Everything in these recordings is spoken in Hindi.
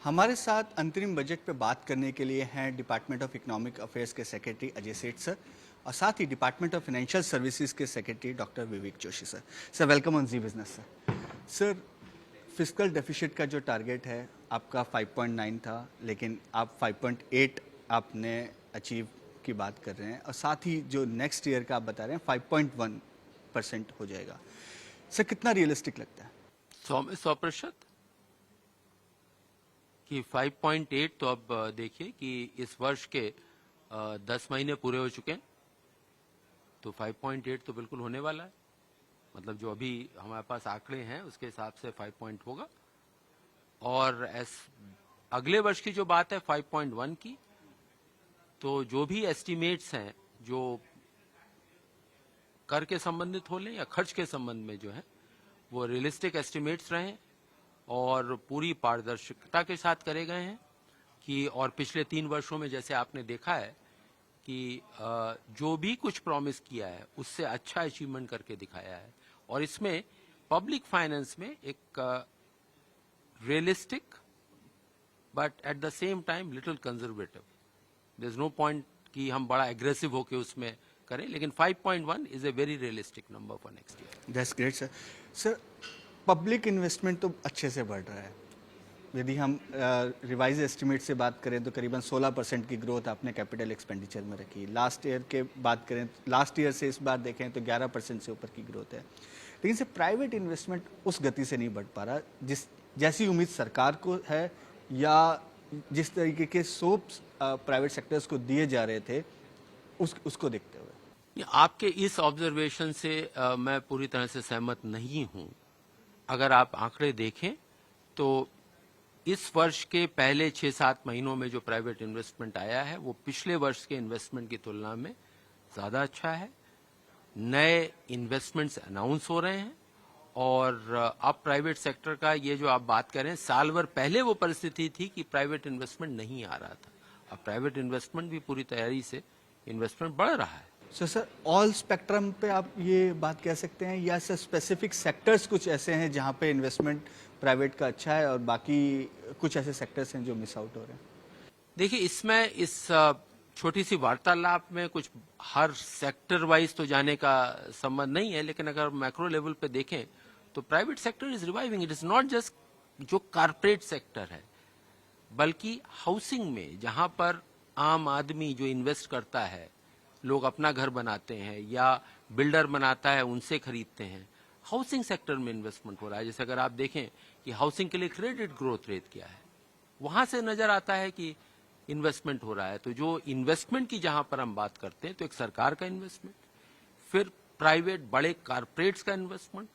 हमारे साथ अंतरिम बजट पे बात करने के लिए हैं डिपार्टमेंट ऑफ इकोनॉमिक अफेयर्स के सेक्रेटरी अजय सेठ सर और साथ ही डिपार्टमेंट ऑफ फाइनेंशियल सर्विसेज के secretary doctor Vivek Joshi sir. Sir welcome on Zee business sir. Sir fiscal deficit का जो टारगेट है आपका 5.9 था, लेकिन आप 5.8 आपने अचीव की बात कर रहे हैं और साथ ही जो नेक्स्ट ईयर का आप बता रहे हैं 5.1% हो जाएगा। सर कितना रियलिस्टिक लगता है? 100% कि 5.8 तो अब देखिए कि इस वर्ष के 10 महीने पूरे हो चुके हैं, तो 5.8 तो बिल्कुल होने वाला है। मतलब जो अभी हमारे पास आंकड़े हैं उसके हिसाब से 5 पॉइंट होगा। और अगले वर्ष की जो बात है 5.1 की, तो जो भी एस्टिमेट्स हैं जो कर के संबंधित हो लें या खर्च के संबंध में जो है वो रियलिस्टिक एस्टिमेट्स रहें और पूरी पारदर्शिता के साथ करे गए हैं कि और पिछले 3 वर्षों में जैसे आपने देखा है कि जो भी कुछ प्रॉमिस किया है उससे अच्छा अचीवमेंट करके दिखाया है। और इसमें पब्लिक फाइनेंस में एक realistic but at the same time little conservative, there is no point कि हम बड़ा एग्रेसिव होके उसमें करें, लेकिन 5.1 is a very realistic number for next year. That's great sir. Sir public investment तो अच्छे से बढ़ रहा है। यदि हम रिवाइज एस्टिमेट से बात करें तो करीबन 16% की ग्रोथ आपने कैपिटल एक्सपेंडिचर में रखी। लास्ट ईयर के बात करें, लास्ट ईयर से इस बार देखें तो 11% से ऊपर की ग्रोथ है। लेकिन से प्राइवेट इन्वेस्टमेंट उस गति से नहीं बढ़ पा रहा जैसी उम्मीद सरकार को है या जिस तरीके के सोप्स प्राइवेट सेक्टर्स को दिए जा रहे थे उसको देखते हुए। आपके इस ऑब्जर्वेशन से मैं पूरी तरह से सहमत नहीं हूं। अगर आप आंकड़े देखें तो इस वर्ष के पहले 6-7 महीनों में जो प्राइवेट इन्वेस्टमेंट आया है वो पिछले वर्ष के इन्वेस्टमेंट की तुलना में ज्यादा अच्छा है। नए इन्वेस्टमेंट्स अनाउंस हो रहे हैं और अब प्राइवेट सेक्टर का ये जो आप बात कर रहे हैं, साल भर पहले वो परिस्थिति थी कि प्राइवेट इन्वेस्टमेंट नहीं आ रहा था। अब प्राइवेट इन्वेस्टमेंट भी पूरी तैयारी से इन्वेस्टमेंट बढ़ रहा है। सर ऑल स्पेक्ट्रम पे आप ये बात कह सकते हैं या सर स्पेसिफिक सेक्टर्स कुछ ऐसे हैं जहां पे इन्वेस्टमेंट प्राइवेट का अच्छा है और बाकी कुछ ऐसे सेक्टर्स हैं जो मिस आउट हो रहे हैं? देखिए, इसमें इस छोटी सी वार्तालाप में कुछ हर सेक्टर वाइज तो जाने का संबंध नहीं है, लेकिन अगर मैक्रो लेवल पे देखें तो private sector is reviving. It is not just जो कारपोरेट सेक्टर है, बल्कि हाउसिंग में जहां पर आम आदमी जो इन्वेस्ट करता है, लोग अपना घर बनाते हैं या बिल्डर बनाता है उनसे खरीदते हैं, हाउसिंग सेक्टर में इन्वेस्टमेंट हो रहा है। जैसे अगर आप देखें कि हाउसिंग के लिए क्रेडिट ग्रोथ रेट क्या है, वहां से नजर आता है कि इन्वेस्टमेंट हो रहा है। तो जो इन्वेस्टमेंट की जहां पर हम बात करते हैं तो एक सरकार का इन्वेस्टमेंट, फिर प्राइवेट बड़े कारपोरेट्स का इन्वेस्टमेंट,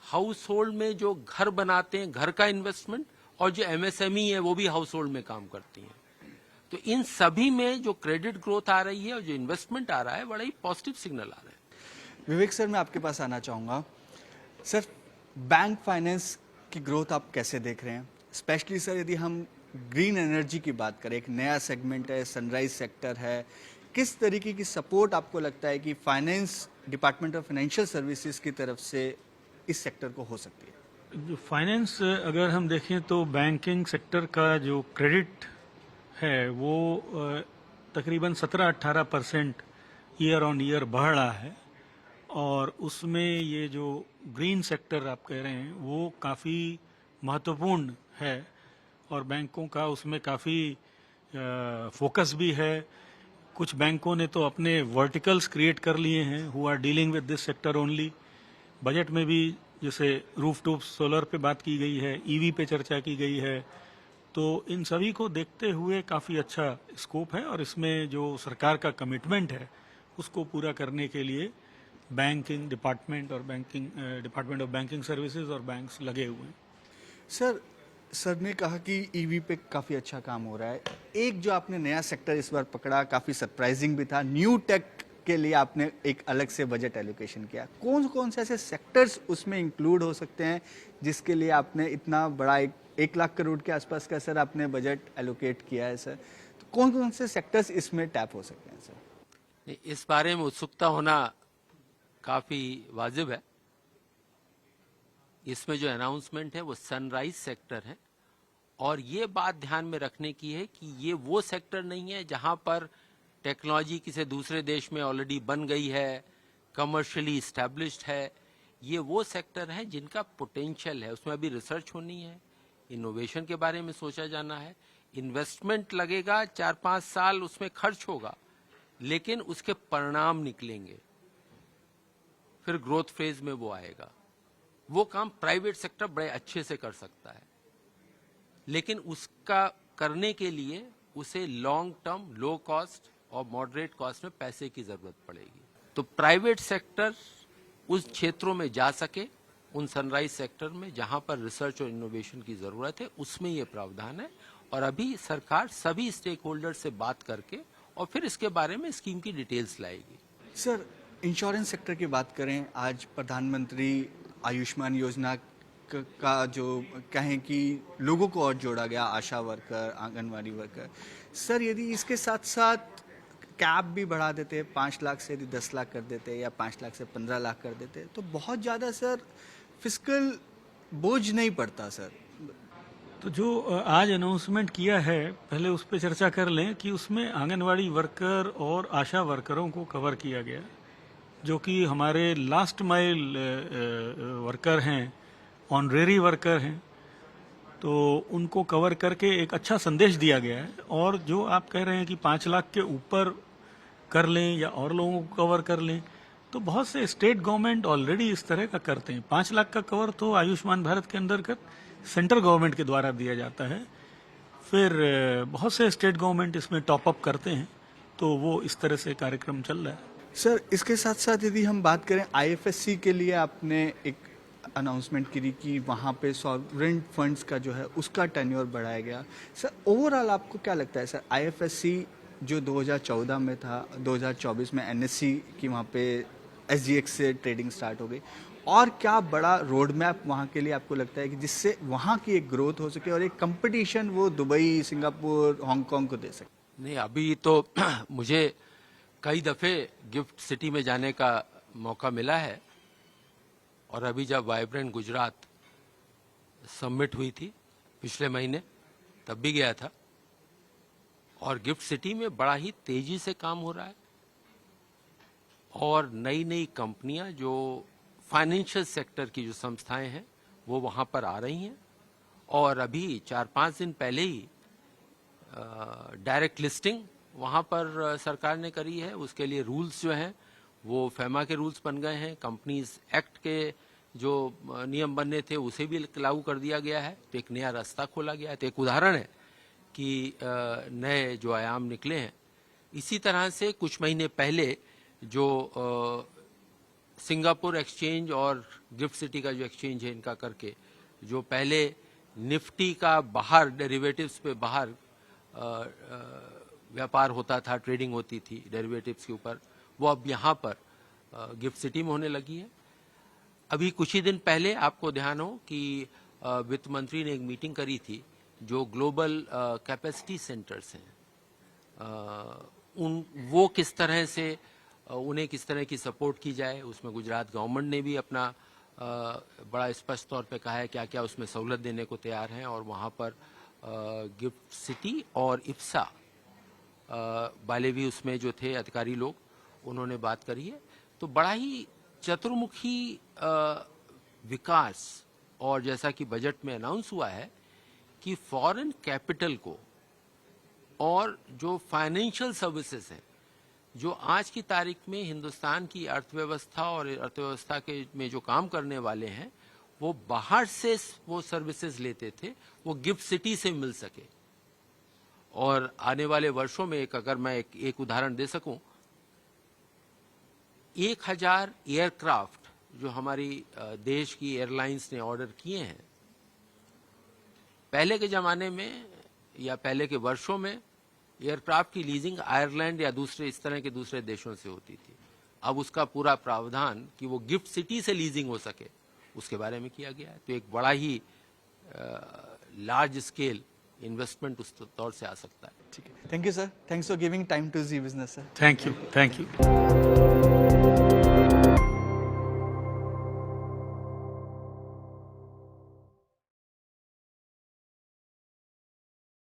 हाउस होल्ड में जो घर बनाते हैं घर का इन्वेस्टमेंट, और जो एमएसएमई है वो भी हाउस होल्ड में काम करती हैं। तो इन सभी में जो क्रेडिट ग्रोथ आ रही है और जो इन्वेस्टमेंट आ रहा है, बड़ा ही पॉजिटिव सिग्नल आ रहा है। विवेक सर, मैं आपके पास आना चाहूँगा। सर बैंक फाइनेंस की ग्रोथ आप कैसे देख रहे हैं? स्पेशली सर यदि हम ग्रीन एनर्जी की बात करें, एक नया सेगमेंट है, सनराइज सेक्टर है, किस तरीके की सपोर्ट आपको लगता है कि finance department of financial services की तरफ से इस सेक्टर को हो सकती है? जो फाइनेंस अगर हम देखें तो बैंकिंग सेक्टर का जो क्रेडिट है वो तकरीबन 17-18% ईयर ऑन ईयर बढ़ रहा है। और उसमें ये जो ग्रीन सेक्टर आप कह रहे हैं वो काफ़ी महत्वपूर्ण है और बैंकों का उसमें काफ़ी फोकस भी है। कुछ बैंकों ने तो अपने वर्टिकल्स क्रिएट कर लिए हैं who are dealing with this sector only. Budget में भी जैसे रूफटॉप सोलर पे बात की गई है, ईवी पे चर्चा की गई है। तो इन सभी को देखते हुए काफ़ी अच्छा स्कोप है और इसमें जो सरकार का कमिटमेंट है उसको पूरा करने के लिए बैंकिंग डिपार्टमेंट और डिपार्टमेंट ऑफ बैंकिंग सर्विसेज और बैंक्स लगे हुए हैं। सर ने कहा कि ईवी पे काफ़ी अच्छा काम हो रहा है। एक जो आपने नया सेक्टर इस बार पकड़ा, काफ़ी सरप्राइजिंग भी था, न्यू टेक के लिए आपने एक अलग से बजट एलोकेशन किया। कौन कौन से ऐसे सेक्टर्स उसमें इंक्लूड हो सकते हैं जिसके लिए आपने इतना बड़ा 1 लाख करोड़ के आसपास का सर आपने बजट एलोकेट किया है सर? तो कौन कौन से सेक्टर्स इसमें टैप हो सकते हैं सर? इस बारे में उत्सुकता होना काफी वाजिब है। इसमें जो अनाउंसमेंट है वो सनराइज सेक्टर है और ये बात ध्यान में रखने की है कि ये वो सेक्टर नहीं है जहां पर टेक्नोलॉजी किसी दूसरे देश में ऑलरेडी बन गई है, कमर्शियली इस्टेब्लिश्ड है। ये वो सेक्टर है जिनका पोटेंशियल है, उसमें अभी रिसर्च होनी है, इनोवेशन के बारे में सोचा जाना है, इन्वेस्टमेंट लगेगा, 4-5 साल उसमें खर्च होगा, लेकिन उसके परिणाम निकलेंगे, फिर ग्रोथ फेज में वो आएगा। वो काम प्राइवेट सेक्टर बड़े अच्छे से कर सकता है, लेकिन उसका करने के लिए उसे लॉन्ग टर्म, लो कॉस्ट और मॉडरेट कॉस्ट में पैसे की जरूरत पड़ेगी। तो प्राइवेट सेक्टर उस क्षेत्रों में जा सके, उन सनराइज सेक्टर में जहां पर रिसर्च और इनोवेशन की जरूरत है, उसमें ये प्रावधान है। और अभी सरकार सभी स्टेक होल्डर से बात करके और फिर इसके बारे में स्कीम की डिटेल्स लाएगी। सर, इंश्योरेंस सेक्टर की बात करें, आज प्रधानमंत्री आयुष्मान योजना का जो कहें कि लोगों को और जोड़ा गया, आशा वर्कर, आंगनवाड़ी वर्कर। सर, यदि इसके साथ साथ कैप भी बढ़ा देते, 5 लाख से यदि 10 लाख कर देते या 5 लाख से 15 लाख कर देते, तो बहुत ज़्यादा सर फिस्कल बोझ नहीं पड़ता सर। तो जो आज अनाउंसमेंट किया है, पहले उस पर चर्चा कर लें कि उसमें आंगनवाड़ी वर्कर और आशा वर्करों को कवर किया गया, जो कि हमारे लास्ट माइल वर्कर हैं, ऑनरेरी वर्कर हैं, तो उनको कवर करके एक अच्छा संदेश दिया गया है। और जो आप कह रहे हैं कि 5 लाख के ऊपर कर लें या और लोगों को कवर कर लें, तो बहुत से स्टेट गवर्नमेंट ऑलरेडी इस तरह का करते हैं। 5 लाख का कवर तो आयुष्मान भारत के अंतर्गत सेंट्रल गवर्नमेंट के द्वारा दिया जाता है, फिर बहुत से स्टेट गवर्नमेंट इसमें टॉप अप करते हैं, तो वो इस तरह से कार्यक्रम चल रहा है। सर, इसके साथ साथ यदि हम बात करें आईएफएससी के लिए, आपने एक अनाउंसमेंट करी कि वहाँ पे सॉवरेन फंड्स का जो है उसका टेन्योर बढ़ाया गया। सर, ओवरऑल आपको क्या लगता है सर, आईएफएससी जो 2014 में था, 2024 में एनएससी की वहाँ पे एसजीएक्स से ट्रेडिंग स्टार्ट हो गई, और क्या बड़ा रोड मैप वहाँ के लिए आपको लगता है कि जिससे वहाँ की एक ग्रोथ हो सके और एक कंपटीशन वो दुबई, सिंगापुर, हांगकांग को दे सके? नहीं, अभी तो मुझे कई दफे गिफ्ट सिटी में जाने का मौका मिला है, और अभी जब वाइब्रेंट गुजरात समिट हुई थी पिछले महीने, तब भी गया था। और गिफ्ट सिटी में बड़ा ही तेजी से काम हो रहा है, और नई नई कंपनियां, जो फाइनेंशियल सेक्टर की जो संस्थाएं हैं, वो वहां पर आ रही हैं। और अभी 4-5 दिन पहले ही डायरेक्ट लिस्टिंग वहां पर सरकार ने करी है। उसके लिए रूल्स जो हैं वो फेमा के रूल्स बन गए हैं, कंपनीज एक्ट के जो नियम बनने थे उसे भी लागू कर दिया गया है। तो एक नया रास्ता खोला गया है। तो एक उदाहरण है कि नए जो आयाम निकले हैं। इसी तरह से कुछ महीने पहले जो सिंगापुर एक्सचेंज और गिफ्ट सिटी का जो एक्सचेंज है, इनका करके जो पहले निफ्टी का बाहर डेरिवेटिव्स पे बाहर व्यापार होता था, ट्रेडिंग होती थी डेरिवेटिव्स के ऊपर, वो अब यहाँ पर गिफ्ट सिटी में होने लगी है। अभी कुछ ही दिन पहले आपको ध्यान हो कि वित्त मंत्री ने एक मीटिंग करी थी, जो ग्लोबल कैपेसिटी सेंटर्स हैं, वो किस तरह से उन्हें किस तरह की सपोर्ट की जाए। उसमें गुजरात गवर्नमेंट ने भी अपना बड़ा स्पष्ट तौर पे कहा है क्या क्या उसमें सहूलत देने को तैयार हैं। और वहाँ पर गिफ्ट सिटी और इप्सा वाले भी उसमें जो थे अधिकारी लोग, उन्होंने बात करी है। तो बड़ा ही चतुर्मुखी विकास, और जैसा कि बजट में अनाउंस हुआ है कि फॉरेन कैपिटल को और जो फाइनेंशियल सर्विसेज हैं, जो आज की तारीख में हिंदुस्तान की अर्थव्यवस्था और अर्थव्यवस्था के में जो काम करने वाले हैं, वो बाहर से वो सर्विसेज लेते थे, वो गिफ्ट सिटी से मिल सके। और आने वाले वर्षों में अगर मैं एक उदाहरण दे सकूं, 1000 एयरक्राफ्ट जो हमारी देश की एयरलाइंस ने ऑर्डर किए हैं, पहले के जमाने में या पहले के वर्षों में एयरक्राफ्ट की लीजिंग आयरलैंड या दूसरे इस तरह के दूसरे देशों से होती थी। अब उसका पूरा प्रावधान कि वो गिफ्ट सिटी से लीजिंग हो सके, उसके बारे में किया गया है। तो एक बड़ा ही लार्ज स्केल इन्वेस्टमेंट उस तौर से आ सकता है। ठीक है, thank you sir, thanks for giving time to Zee business sir. Thank you.